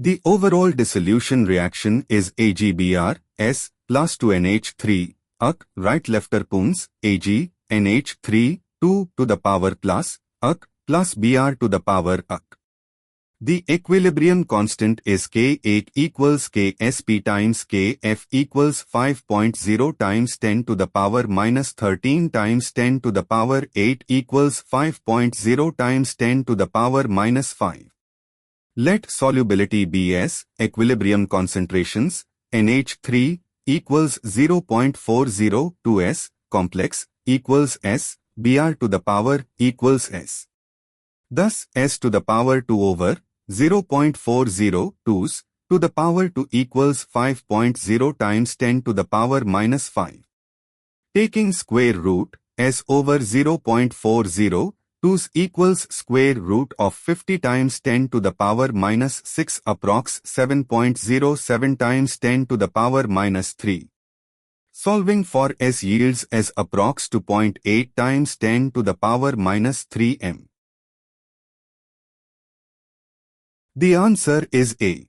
The overall dissolution reaction is AgBr, S, plus 2NH3, Ag, right-lefter puns, Ag, NH3, 2 to the power plus, Ag, plus Br to the power Ag. The equilibrium constant is K8 equals Ksp times Kf equals 5.0 times 10 to the power minus 13 times 10 to the power 8 equals 5.0 times 10 to the power minus 5. Let solubility be as equilibrium concentrations NH3 equals 0.402 S, complex equals S, Br to the power equals S. Thus S to the power 2 over 0.402 to the power 2 equals 5.0 times 10 to the power minus 5. Taking square root, S over 0.402 equals square root of 50 times 10 to the power minus 6 approx 7.07 times 10 to the power minus 3. Solving for S yields as approx 2.8 times 10 to the power minus 3 m. The answer is A.